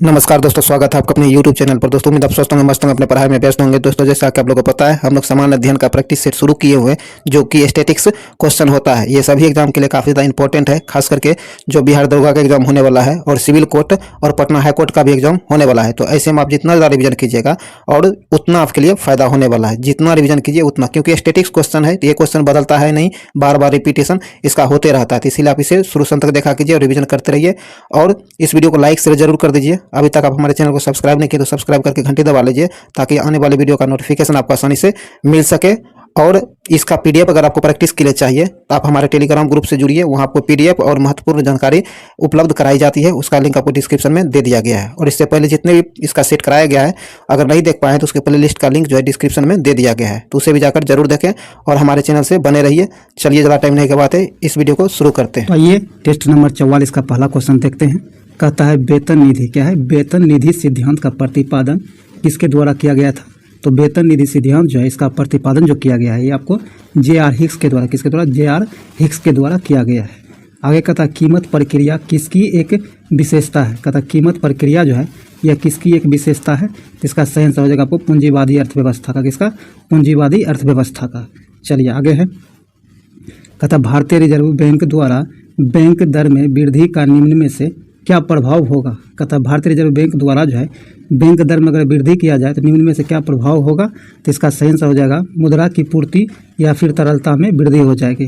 नमस्कार दोस्तों, स्वागत है आपका अपने YouTube चैनल पर। दोस्तों उम्मीद आप स्वस्थ होंगे, मस्त होंगे, अपने पढ़ाई में व्यस्त होंगे। दोस्तों जैसा कि आप लोगों को पता है, हम लोग सामान्य अध्ययन का प्रैक्टिस सेट शुरू किए हुए हैं, जो कि स्टैटिक्स क्वेश्चन होता है। ये सभी एग्जाम के लिए काफ़ी ज़्यादा इंपॉर्टेंट है, खास करके जो बिहार दरोगा का एग्जाम होने वाला है और सिविल कोर्ट और पटना हाई कोर्ट का भी एग्जाम होने वाला है। तो ऐसे में आप जितना ज़्यादा रिविजन कीजिएगा और उतना आपके लिए फायदा होने वाला है। जितना रिविजन कीजिए उतना, क्योंकि स्टैटिक्स क्वेश्चन है तो ये क्वेश्चन बदलता है नहीं, बार बार रिपीटेशन इसका होते रहता है। तो इसीलिए आप इसे शुरू से अंत तक देखा कीजिए और रिविजन करते रहिए। और इस वीडियो को लाइक शेयर जरूर कर दीजिए। अभी तक आप हमारे चैनल को सब्सक्राइब नहीं किए तो सब्सक्राइब करके घंटी दबा लीजिए, ताकि आने वाली वीडियो का नोटिफिकेशन आपको आसानी से मिल सके। और इसका पीडीएफ अगर आपको प्रैक्टिस के लिए चाहिए तो आप हमारे टेलीग्राम ग्रुप से जुड़िए। वहाँ आपको पीडीएफ और महत्वपूर्ण जानकारी उपलब्ध कराई जाती है। उसका लिंक आपको डिस्क्रिप्शन में दे दिया गया है। और इससे पहले जितने भी इसका सेट कराया गया है, अगर नहीं देख पाए तो उसके प्ले लिस्ट का लिंक जो है डिस्क्रिप्शन में दे दिया गया है, तो उसे भी जाकर जरूर देखें और हमारे चैनल से बने रहिए। चलिए, ज़्यादा टाइम नहीं की बात है, इस वीडियो को शुरू करते हैं। तो आइए टेस्ट नंबर 44 का पहला क्वेश्चन देखते हैं। कहता है वेतन निधि क्या है? वेतन निधि सिद्धांत का प्रतिपादन किसके द्वारा किया गया था? तो वेतन निधि सिद्धांत जो है, इसका प्रतिपादन जो किया गया है, ये आपको J.R. हिक्स के द्वारा, किसके द्वारा? J.R. हिक्स के द्वारा किया गया है। आगे कहता है कीमत प्रक्रिया किसकी एक विशेषता है? कहता है कीमत प्रक्रिया जो है यह किसकी एक विशेषता है? इसका सही आंसर हो जाएगा आपको पूंजीवादी अर्थव्यवस्था का। किसका? पूंजीवादी अर्थव्यवस्था का। चलिए आगे है। कहता भारतीय रिजर्व बैंक द्वारा बैंक दर में वृद्धि का निम्न में से क्या प्रभाव होगा? कहता भारतीय रिजर्व बैंक द्वारा जो है बैंक दर में अगर वृद्धि किया जाए तो निम्न में से क्या प्रभाव होगा? तो इसका सही आंसर हो जाएगा मुद्रा की पूर्ति या फिर तरलता में वृद्धि हो जाएगी।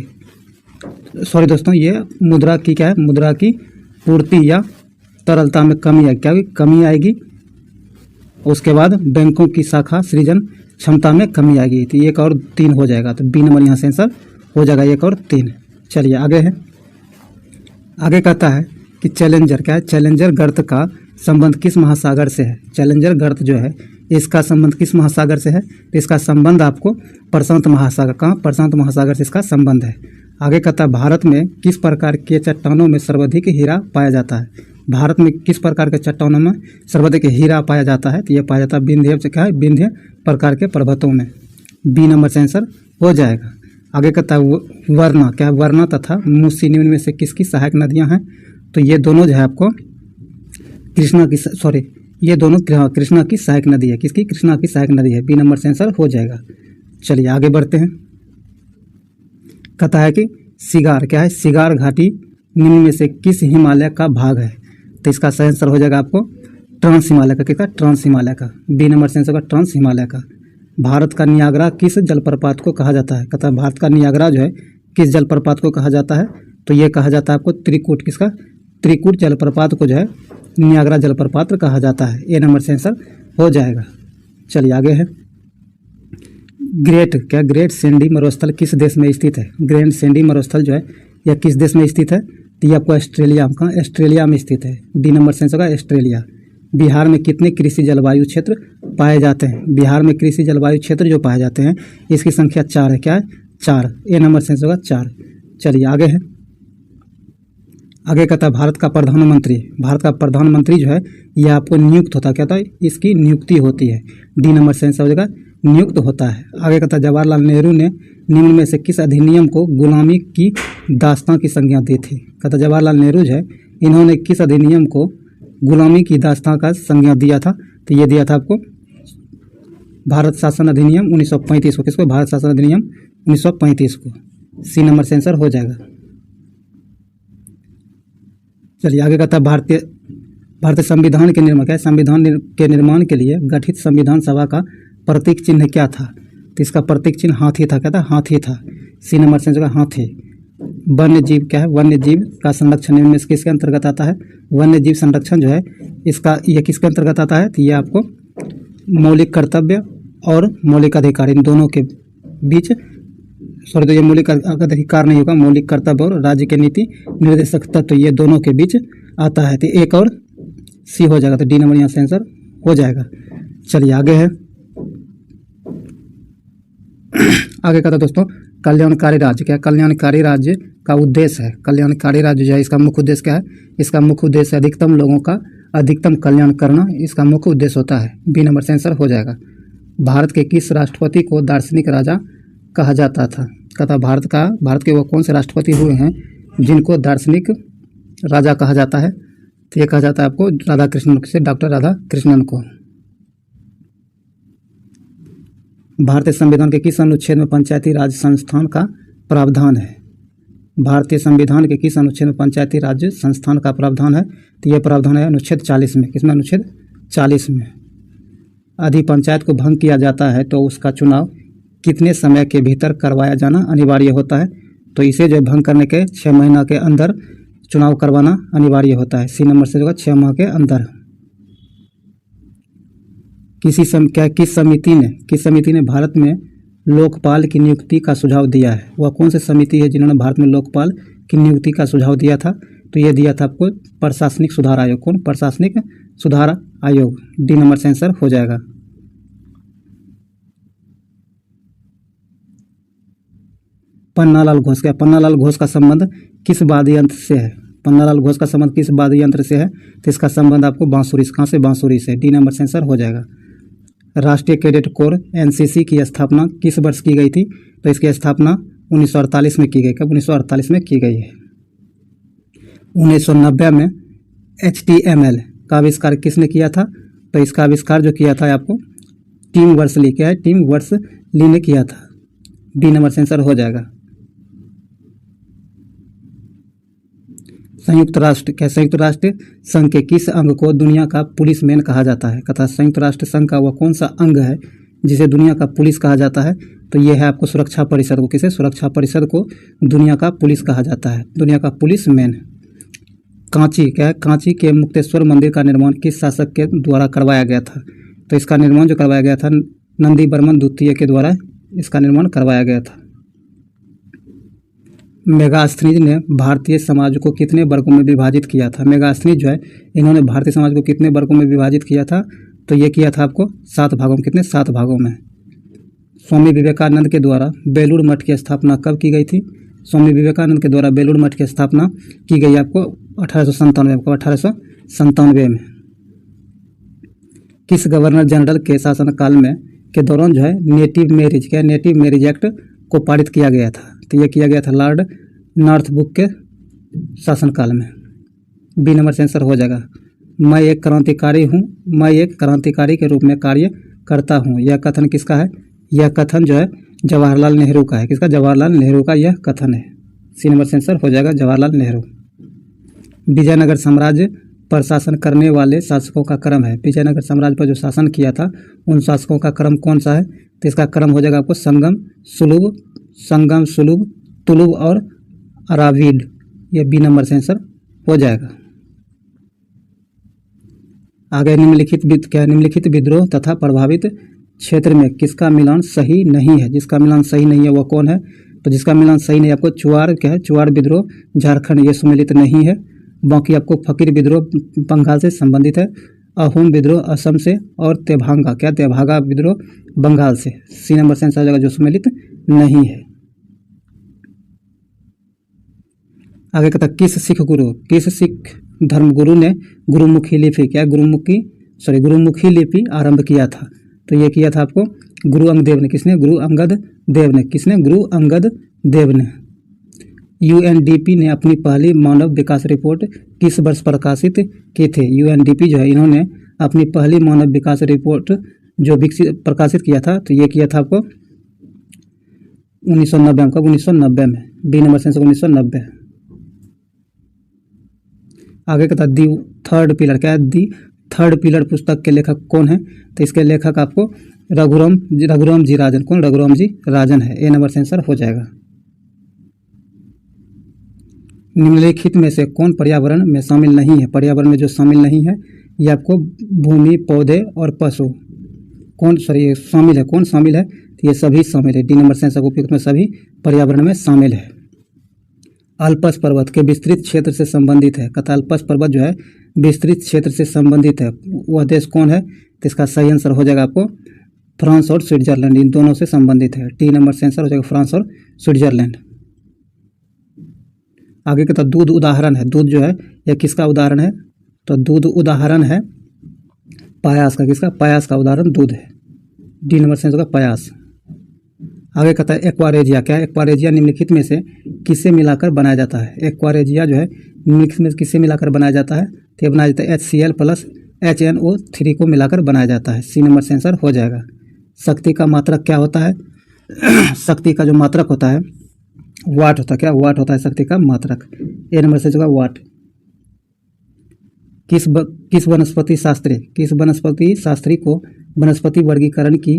सॉरी दोस्तों, ये मुद्रा की क्या है? मुद्रा की पूर्ति या तरलता में कमी आएगी। क्या कमी आएगी? उसके बाद बैंकों की शाखा सृजन क्षमता में कमी आएगी। तो 1 और 3 हो जाएगा। तो बी नंबर यहाँ से आंसर हो जाएगा 1 और 3। चलिए आगे है। आगे कहता है कि चैलेंजर क्या है? चैलेंजर गर्त का संबंध किस महासागर से है? चैलेंजर गर्त जो है इसका संबंध किस महासागर से है? तो इसका संबंध आपको प्रशांत महासागर, कहाँ? प्रशांत महासागर से इसका संबंध है। आगे कहता है भारत में किस प्रकार के चट्टानों में सर्वाधिक हीरा पाया जाता है? भारत में किस प्रकार के चट्टानों में सर्वाधिक हीरा पाया जाता है? तो ये पाया जाता है विंध्य से, क्या है? विंध्य प्रकार के पर्वतों में। बी नंबर से आंसर हो जाएगा। आगे कहता है वरना क्या है? वरना तथा मूसी निम्न में से किसकी सहायक नदियां हैं? तो ये दोनों जो है आपको कृष्णा की, सॉरी, ये दोनों कृष्णा की सहायक नदी है। किसकी? कृष्णा की सहायक नदी है। बी नंबर से आंसर हो जाएगा। चलिए आगे बढ़ते हैं। कहता है कि सिगार क्या है? सिगार घाटी निम्न में से किस हिमालय का भाग है? तो इसका सही आंसर हो जाएगा आपको ट्रांस हिमालय का। किसका? ट्रांस हिमालय का। बी नंबर से आंसर होगा ट्रांस हिमालय का। भारत का नियाग्रा किस जलप्रपात को कहा जाता है? कहता है भारत का नियाग्रा जो है किस जलप्रपात को कहा जाता है? तो ये कहा जाता है आपको त्रिकूट। किसका? त्रिकूट जलप्रपात को जो है नियाग्रा जलप्रपात कहा जाता है। ए नंबर से आंसर हो जाएगा। चलिए आगे है। ग्रेट क्या? ग्रेट सैंडी मरुस्थल किस देश में स्थित है? ग्रेट सैंडी मरुस्थल जो है यह किस देश में स्थित है? तो ये आपको ऑस्ट्रेलिया का, ऑस्ट्रेलिया में स्थित है। डी नंबर से आंसर होगा ऑस्ट्रेलिया। बिहार में कितने कृषि जलवायु क्षेत्र पाए जाते हैं? बिहार में कृषि जलवायु क्षेत्र जो पाए जाते हैं इसकी संख्या 4 है। क्या है? 4। ए नंबर से आंसर होगा 4। चलिए आगे है। आगे कहता है भारत का प्रधानमंत्री, भारत का प्रधानमंत्री जो है यह आपको नियुक्त होता है। क्या होता है? इसकी नियुक्ति होती है। डी नंबर से आंसर हो जाएगा नियुक्त होता है। आगे कहता है जवाहरलाल नेहरू ने निम्न में से किस अधिनियम को गुलामी की दास्तां की संज्ञा दी थी? कहता जवाहरलाल नेहरू जो है इन्होंने किस अधिनियम को गुलामी की दास्तां का संज्ञा दिया था? तो ये दिया था आपको भारत शासन अधिनियम 1935 को। किसको? भारत शासन अधिनियम 1935 को। सी नंबर से आंसर हो जाएगा। चलिए आगे कहता है भारतीय संविधान के निर्माण क्या है? संविधान के निर्माण के लिए गठित संविधान सभा का प्रतीक चिन्ह क्या था? तो इसका प्रतीक चिन्ह हाथी था। क्या था? हाथी था। सी नंबर से आंसर हाथी। वन्य जीव क्या है? वन्य जीव का संरक्षण निम्न में से किसके अंतर्गत आता है? वन्य जीव संरक्षण जो है इसका, ये किसके अंतर्गत आता है? तो ये आपको मौलिक कर्तव्य और मौलिक अधिकार, इन दोनों के बीच, सॉरी, तो ये मौलिक अधिकार नहीं होगा, मौलिक कर्तव्य और राज्य के नीति निर्देशक तत्व, ये दोनों के बीच आता है। तो 1 और सी हो जाएगा। तो डी नंबर यहाँ से आंसर हो जाएगा। चलिए आगे है। आगे कहता दोस्तों कल्याणकारी राज्य क्या? कल्याणकारी राज्य का उद्देश्य है, कल्याणकारी राज्य जो है इसका मुख्य उद्देश्य क्या है? इसका मुख्य उद्देश्य अधिकतम लोगों का अधिकतम कल्याण करना, इसका मुख्य उद्देश्य होता है। बी नंबर से आंसर हो जाएगा। भारत के किस राष्ट्रपति को दार्शनिक राजा कहा जाता था? कहता भारत के वो कौन से राष्ट्रपति हुए हैं जिनको दार्शनिक राजा कहा जाता है? तो ये कहा जाता है आपको राधा कृष्णन से, डॉक्टर राधा कृष्णन को। भारतीय संविधान के किस अनुच्छेद में पंचायती राज संस्थान का प्रावधान है? भारतीय संविधान के किस अनुच्छेद में पंचायती राज संस्थान का प्रावधान है? तो यह प्रावधान है अनुच्छेद 40 में। किसमें? अनुच्छेद 40 में। यदि पंचायत को भंग किया जाता है तो उसका चुनाव कितने समय के भीतर करवाया जाना अनिवार्य होता है? तो इसे जो भंग करने के 6 महीना के अंदर चुनाव करवाना अनिवार्य होता है। सी नंबर से होगा 6 माह के अंदर। किस समिति ने भारत में लोकपाल की नियुक्ति का सुझाव दिया है? वह कौन सी समिति है जिन्होंने भारत में लोकपाल की नियुक्ति का सुझाव दिया था? तो ये दिया था आपको प्रशासनिक सुधार आयोग। कौन? प्रशासनिक सुधार आयोग। डी नंबर से आंसर हो जाएगा। पन्नालाल घोष का पन्नालाल घोष का संबंध किस वाद्य यंत्र से है? पन्नालाल घोष का संबंध किस वाद्य यंत्र से है? तो इसका संबंध आपको बांसुरी। कहाँ से? बांसुरी से। डी नंबर से आंसर हो जाएगा। राष्ट्रीय कैडेट कोर एनसीसी की स्थापना किस वर्ष की गई थी? तो इसकी स्थापना 1948 में की गई। कब? 1948 में की गई है। 1990 में HTML का आविष्कार किसने किया था? तो इसका आविष्कार जो किया था आपको टिम बर्नर्स ली। क्या है? टिम बर्नर्स ली ने किया था। डी नंबर से आंसर हो जाएगा। संयुक्त राष्ट्र संघ के किस अंग को दुनिया का पुलिस मैन कहा जाता है? कथा संयुक्त राष्ट्र संघ का वह कौन सा अंग है जिसे दुनिया का पुलिस कहा जाता है? तो यह है आपको सुरक्षा परिषद को। किसे? सुरक्षा परिषद को दुनिया का पुलिस कहा जाता है, दुनिया का पुलिस मैन। कांची क्या है? कांची के मुक्तेश्वर मंदिर का निर्माण किस शासक के द्वारा करवाया गया था? तो इसका निर्माण जो करवाया गया था नंदी वर्मन द्वितीय के द्वारा इसका निर्माण करवाया गया था। मेगास्थनीज ने भारतीय समाज को कितने वर्गों में विभाजित किया था? मेगास्थनीज जो है इन्होंने भारतीय समाज को कितने वर्गों में विभाजित किया था? तो ये किया था आपको 7 भागों में। कितने? 7 भागों में। स्वामी विवेकानंद के द्वारा बेलूर मठ की स्थापना कब की गई थी? स्वामी विवेकानंद के द्वारा बेलूर मठ की स्थापना की गई आपको 1897 में। किस गवर्नर जनरल के शासनकाल में के दौरान जो है नेटिव मैरिज एक्ट को पारित किया गया था? तो यह किया गया था लॉर्ड नॉर्थब्रुक के शासनकाल में। बी नंबर से आंसर हो जाएगा। मैं एक क्रांतिकारी हूँ, मैं एक क्रांतिकारी के रूप में कार्य करता हूँ। यह कथन किसका है? यह कथन जो है जवाहरलाल नेहरू का है। किसका? जवाहरलाल नेहरू का यह कथन है। सी नंबर से आंसर हो जाएगा जवाहरलाल नेहरू। विजयनगर साम्राज्य पर शासन करने वाले शासकों का क्रम है। विजयनगर साम्राज्य पर जो शासन किया था उन शासकों का क्रम कौन सा है? तो इसका क्रम हो जाएगा आपको संगम, सुलभ, तुलुब और अराविड। यह बी नंबर से आंसर हो जाएगा। आगे निम्नलिखित विद्रोह तथा प्रभावित क्षेत्र में किसका मिलान सही नहीं है? जिसका मिलान सही नहीं है वह कौन है? तो जिसका मिलान सही नहीं है आपको चुआर विद्रोह झारखंड ये सम्मिलित नहीं है। बाकी आपको फकीर विद्रोह बंगाल से संबंधित है, अहोम विद्रोह असम से और तेभागा विद्रोह बंगाल से। सी नंबर से आंसर हो जाएगा जो सम्मिलित नहीं है। आगे कहता किस सिख धर्मगुरु ने गुरुमुखी लिपि आरंभ किया था? तो ये किया था आपको गुरु अंगद देव ने। किसने? गुरु अंगद देव ने। UNDP ने अपनी पहली मानव विकास रिपोर्ट किस वर्ष प्रकाशित की थी? UNDP जो है इन्होंने अपनी पहली मानव विकास रिपोर्ट जो प्रकाशित किया था तो ये किया था आपको 1990 में। कब? 1990 में। बी नंबर से 1990। आगे कहता दी थर्ड पिलर। क्या है? दी थर्ड पिलर पुस्तक के लेखक कौन है? तो इसके लेखक आपको रघुराम जी राजन। कौन? रघुराम जी राजन है। ए नंबर से आंसर हो जाएगा। निम्नलिखित में से कौन पर्यावरण में शामिल नहीं है? पर्यावरण में जो शामिल नहीं है ये आपको भूमि, पौधे और पशु शामिल है। कौन शामिल है? तो ये सभी शामिल है। डी नंबर से आंसर उपयुक्त में सभी पर्यावरण में शामिल है। अल्पस पर्वत के विस्तृत क्षेत्र से संबंधित है। कथा अल्पस पर्वत जो है विस्तृत क्षेत्र से संबंधित है। वह देश कौन है? तो इसका सही आंसर हो जाएगा आपको फ्रांस और स्विट्जरलैंड। इन दोनों से संबंधित है। डी नंबर से आंसर हो जाएगा फ्रांस और स्विट्जरलैंड। आगे का दूध उदाहरण है। दूध जो है यह किसका उदाहरण है? तो दूध उदाहरण है पायास का। किसका? पायास का उदाहरण दूध है। डी नंबर से होगा पायास। आगे कहता है एक्वारेजिया। क्या है एक्वारेजिया? निम्नलिखित में से किससे मिलाकर बनाया जाता है? एक्वारेजिया जो है निम्नलिखित में किससे मिलाकर बनाया जाता है? तो ये बनाया जाता है HCl प्लस HNO3 को मिलाकर बनाया जाता है। सी नंबर से आंसर हो जाएगा। शक्ति का मात्रक क्या होता है? शक्ति का जो मात्रक होता है वाट होता है। क्या वाट होता है शक्ति का मात्रक? ए नंबर से होगा वाट। किस वनस्पति शास्त्री को वनस्पति वर्गीकरण की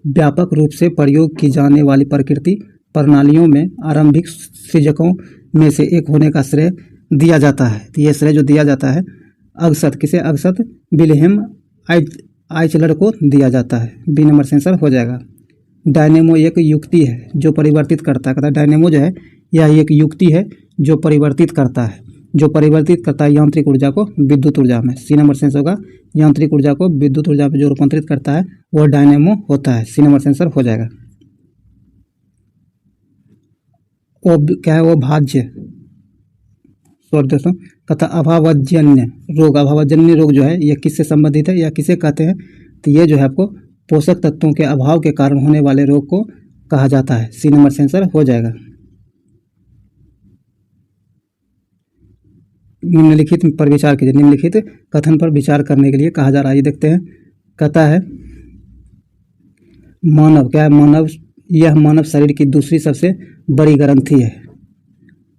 व्यापक रूप से प्रयोग की जाने वाली प्रकृति प्रणालियों में आरंभिक सृजकों में से एक होने का श्रेय दिया जाता है? तो ये श्रेय जो दिया जाता है अगसत, किसे? अगसत विल्हेम आइचलर को दिया जाता है। बी नंबर से आंसर हो जाएगा। डायनेमो एक युक्ति है जो परिवर्तित करता है। कहता है डायनेमो जो है यह एक युक्ति है जो परिवर्तित करता है यांत्रिक ऊर्जा को विद्युत ऊर्जा में। सी नंबर से आंसर होगा। यांत्रिक ऊर्जा को विद्युत ऊर्जा में जो रूपांतरित करता है वह डायनेमो होता है। सी नंबर से आंसर हो जाएगा। वो क्या है? वो भाज्य सॉरी दोस्तों, कहता अभावजन्य रोग जो है यह किससे संबंधित है या किसे कहते हैं? तो ये जो है आपको पोषक तत्वों के अभाव के कारण होने वाले रोग को कहा जाता है। सी नंबर से आंसर हो जाएगा। निम्नलिखित पर विचार कीजिए। निम्नलिखित कथन पर विचार करने के लिए कहा जा रहा है, ये देखते हैं। कहता है मानव, क्या है? मानव यह मानव शरीर की दूसरी सबसे बड़ी ग्रंथि है।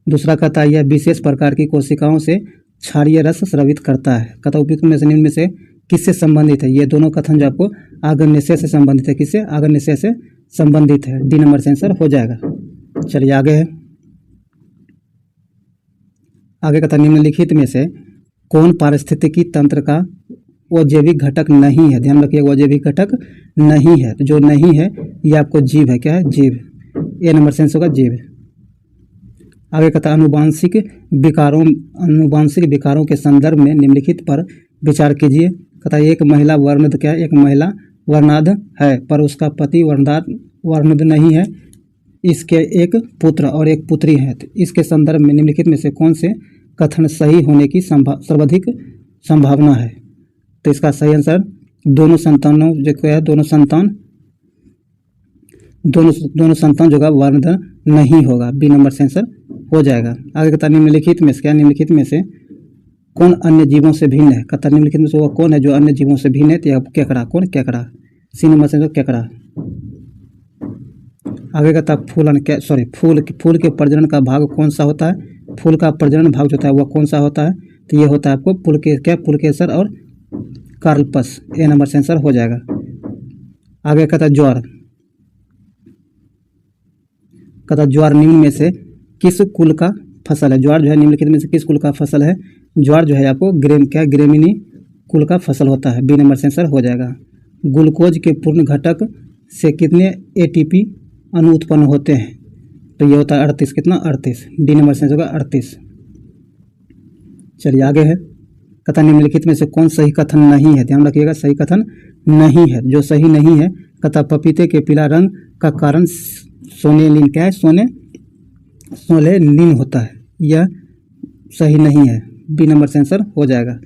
दूसरा कहता है यह विशेष प्रकार की कोशिकाओं से क्षारीय रस स्रावित करता है। कहता उपयुक्त में से निम्न में से किससे संबंधित है? ये दोनों कथन जो आपको आग्नेय से संबंधित है। किससे? आग्नेय से संबंधित है। डी नंबर से आंसर हो जाएगा। चलिए आगे है। आगे कहता निम्नलिखित में से कौन पारिस्थितिकी तंत्र का अजैविक घटक नहीं है? ध्यान रखिए अजैविक घटक नहीं है। तो जो नहीं है ये आपको जीव है। क्या है? जीव। ए नंबर से आंसर होगा जीव। आगे कहता आनुवांशिक विकारों के संदर्भ में निम्नलिखित पर विचार कीजिए। कहता एक महिला वर्णद, क्या है? एक महिला वर्णाध है पर उसका पति वर्णद नहीं है। इसके एक पुत्र और एक पुत्री है। तो इसके संदर्भ में निम्नलिखित में से कौन से कथन सही होने की सर्वाधिक संभावना है? तो इसका सही आंसर दोनों संतान जो का वर्णन नहीं होगा। बी नंबर से आंसर हो जाएगा। आगे कहता निम्नलिखित में से, क्या निम्नलिखित में से कौन अन्य जीवों से भिन्न है? कहता निम्नलिखित में से वो कौन है जो अन्य जीवों से भिन्न है? तो केकड़ा। कौन? केकड़ा। सी नंबर से केकड़ा। आगे कहता फूल के प्रजनन का भाग कौन सा होता है? फूल का प्रजनन भाग जो होता है वह कौन सा होता है? तो ये होता है आपको पुलकेसर और कार्पस। ए नंबर से आंसर हो जाएगा। आगे कहता ज्वार। कहता ज्वार निम्न में से किस कुल का फसल है? ज्वार जो है निम्नलिखित में से किस कुल का फसल है? ज्वार जो है आपको ग्रेमिनी कुल का फसल होता है। बी नंबर से आंसर हो जाएगा। ग्लूकोज के पूर्ण घटक से कितने ATP अणु उत्पन्न होते हैं? तो ये होता है 38। कितना? 38। डी नंबर से होगा 38। चलिए आगे है। कहता निम्नलिखित में से कौन सही कथन नहीं है? ध्यान रखिएगा सही कथन नहीं है। जो सही नहीं है कहता पपीते के पीला रंग का कारण सोनेलिन, क्या है? सोलेनिन होता है। यह सही नहीं है। बी नंबर से आंसर हो जाएगा।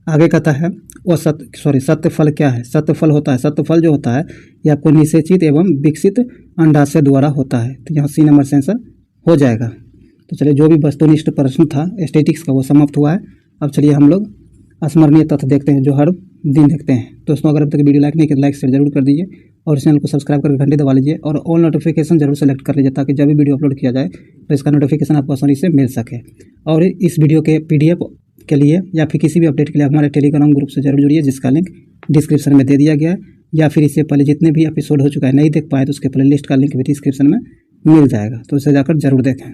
आगे कहता है वो सत्य फल क्या है? सत्य फल होता है, सत्य फल जो होता है ये आपको निषेचित एवं विकसित अंडाशय द्वारा होता है। तो यहाँ सी नंबर से आंसर हो जाएगा। तो चलिए जो भी वस्तुनिष्ठ प्रश्न था स्टैटिक्स का वो समाप्त हुआ है। अब चलिए हम लोग स्मरणीय तथ्य देखते हैं जो हर दिन देखते हैं। दोस्तों अगर अब तक वीडियो लाइक नहीं किया तो लाइक शेयर जरूर कर दीजिए और चैनल को सब्सक्राइब करके घंटे दबा लीजिए और ऑल नोटिफिकेशन जरूर सेलेक्ट कर लीजिए ताकि जब भी वीडियो अपलोड किया जाए तो इसका नोटिफिकेशन आपको आसानी से मिल सके। और इस वीडियो के PDF के लिए या फिर किसी भी अपडेट के लिए हमारे टेलीग्राम ग्रुप से जरूर जुड़िए जिसका लिंक डिस्क्रिप्शन में दे दिया गया है, या फिर इससे पहले जितने भी एपिसोड हो चुका है नहीं देख पाए तो उसके प्ले लिस्ट का लिंक भी डिस्क्रिप्शन में मिल जाएगा, तो उसे जाकर जरूर देखें।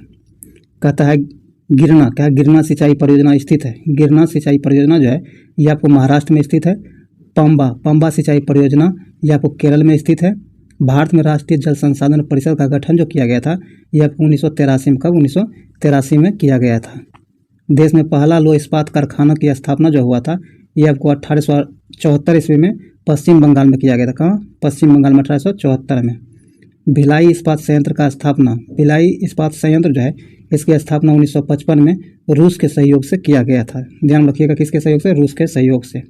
कहता है गिरना, क्या गिरना सिंचाई परियोजना स्थित है? गिरना सिंचाई परियोजना जो है ये आपको महाराष्ट्र में स्थित है। पंबा सिंचाई परियोजना ये आपको केरल में स्थित है। भारत में राष्ट्रीय जल संसाधन परिषद का गठन जो किया गया था ये आपको 1983 में, कब 1983 में किया गया था। देश में पहला लौह इस्पात कारखाना की स्थापना जो हुआ था ये आपको 1874 ईस्वी में पश्चिम बंगाल में किया गया था। कहाँ? पश्चिम बंगाल में 1874 में। भिलाई इस्पात संयंत्र का स्थापना, भिलाई इस्पात संयंत्र जो है इसकी स्थापना 1955 में रूस के सहयोग से किया गया था। ध्यान रखिएगा किसके सहयोग से? रूस के सहयोग से।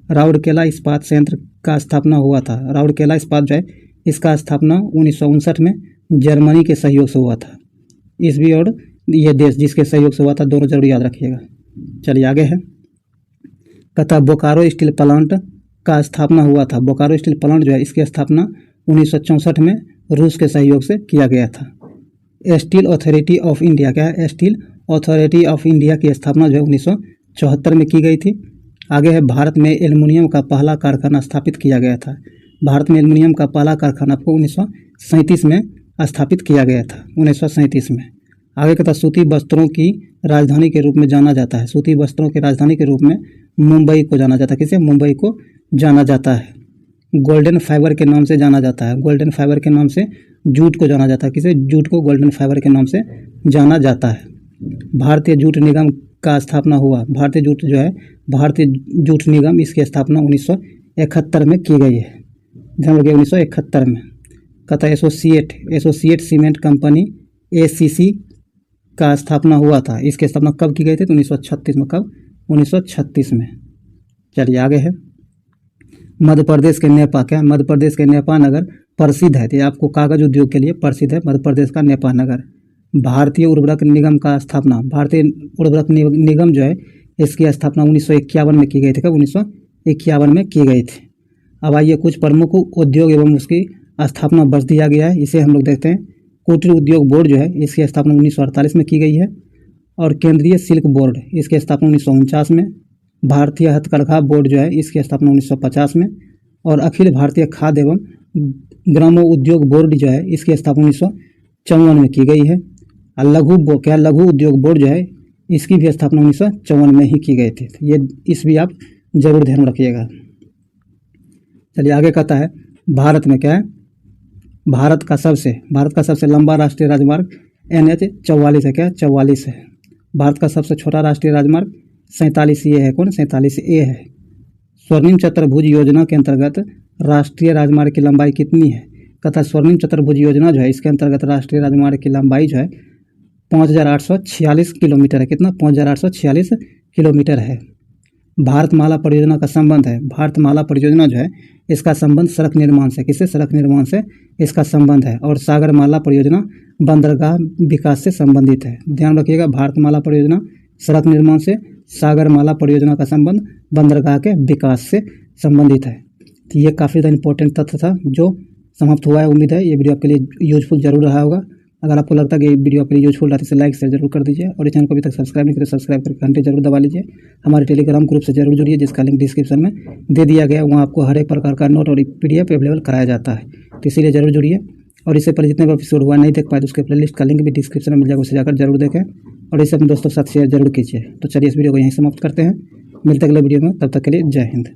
राउरकेला इस्पात संयंत्र का स्थापना हुआ था। राउरकेला इस्पात जो है इसका स्थापना 1959 में जर्मनी के सहयोग से हुआ था। इस भी और ये देश जिसके सहयोग से हुआ था, दोनों जरूर याद रखिएगा। चलिए आगे है, कहता बोकारो स्टील प्लांट का स्थापना हुआ था। बोकारो स्टील प्लांट जो है इसकी स्थापना 1964 में रूस के सहयोग से किया गया था। स्टील अथॉरिटी ऑफ इंडिया, क्या है, स्टील अथॉरिटी ऑफ इंडिया की स्थापना जो है 1974 में की गई थी। आगे है, भारत में एल्युमिनियम का पहला कारखाना स्थापित किया गया था। भारत में एल्युमिनियम का पहला कारखाना आपको 1937 में स्थापित किया गया था, 1937 में। आगे कहता सूती वस्त्रों की राजधानी के रूप में जाना जाता है। सूती वस्त्रों की राजधानी के रूप में मुंबई को जाना जाता है। किसे? मुंबई को जाना जाता है। गोल्डन फाइबर के नाम से जाना जाता है। गोल्डन फाइबर के नाम से जूट को जाना जाता है। किसे? जूट को गोल्डन फाइबर के नाम से जाना जाता है। भारतीय जूट निगम का स्थापना हुआ। भारतीय जूट जो है, भारतीय जूट निगम, इसकी स्थापना 1971 में की गई है। ध्यान रखिए, 1971 में। कहता एसोसिएट सीमेंट कंपनी ACC का स्थापना हुआ था। इसकी स्थापना कब की गई थी? तो 1936 में। कब? 1936 में। चलिए आगे है, मध्य प्रदेश के नेपा, क्या? मध्य प्रदेश के नेपा नगर प्रसिद्ध है। तो आपको कागज उद्योग के लिए प्रसिद्ध है मध्य प्रदेश का नेपा नगर। भारतीय उर्वरक निगम का स्थापना, भारतीय उर्वरक निगम जो है इसकी स्थापना 1951 में की गई थी। कब? 1951 में की गई थी। अब आइए कुछ प्रमुख उद्योग एवं उसकी स्थापना वर्ष दिया गया है, इसे हम लोग देखते हैं। कुटीर उद्योग बोर्ड जो है इसकी स्थापना 1948 में की गई है। और केंद्रीय सिल्क बोर्ड, इसकी स्थापना 1949 में। भारतीय हथकरघा बोर्ड जो है इसकी स्थापना 1950 में। और अखिल भारतीय खाद्य एवं ग्रामो उद्योग बोर्ड जो है इसकी स्थापना 1954 में की गई है। और लघु उद्योग बोर्ड जो है इसकी भी स्थापना 1954 में ही की गई थी। ये इस भी आप जरूर ध्यान रखिएगा। चलिए आगे कहता है, भारत में क्या है, भारत का सबसे लंबा राष्ट्रीय राजमार्ग NH-44 है। क्या? 44 है। भारत का सबसे छोटा राष्ट्रीय राजमार्ग 47A है। कौन? 47A है। स्वर्णिम चतुर्भुज योजना के अंतर्गत राष्ट्रीय राजमार्ग की लंबाई कितनी है? कहता स्वर्णिम चतुर्भुज योजना जो है इसके अंतर्गत राष्ट्रीय राजमार्ग की लंबाई जो है 5846 किलोमीटर है। कितना? 5846 किलोमीटर है। भारतमाला परियोजना का संबंध है, भारतमाला परियोजना जो है इसका संबंध सड़क निर्माण से, किससे? सड़क निर्माण से इसका संबंध है। और सागरमाला परियोजना बंदरगाह विकास से संबंधित है। ध्यान रखिएगा, भारतमाला परियोजना सड़क निर्माण से, सागरमाला परियोजना का संबंध बंदरगाह के विकास से संबंधित है। तो ये काफ़ी ज़्यादा इंपॉर्टेंट तथ्य था जो समाप्त हुआ है। उम्मीद है ये वीडियो आपके लिए यूजफुल जरूर रहा होगा। अगर आपको लगता है कि ये वीडियो आपके लिए यूजफुल रहा तो इसे लाइक शेयर जरूर कर दीजिए। और इस चैनल को अभी तक सब्सक्राइब नहीं करें, सब्सक्राइब करके घंटे जरूर दबा लीजिए। हमारे टेलीग्राम ग्रुप से जरूर जुड़िए, जिसका लिंक डिस्क्रिप्शन में दे दिया गया है। वहाँ आपको हर एक प्रकार का नोट और PDF अवेलेबल कराया जाता है, तो इसीलिए जरूर जुड़िए। और इससे पहले जितने भी एपिसोड हुआ नहीं देख पाए तो उसके प्लेलिस्ट का लिंक भी डिस्क्रिप्शन में मिल जाएगा, उसे जाकर जरूर देखें और इसे अपने दोस्तों के साथ शेयर जरूर कीजिए। तो चलिए इस वीडियो को यहीं समाप्त करते हैं, मिलते हैं अगले वीडियो में, तब तक के लिए जय हिंद।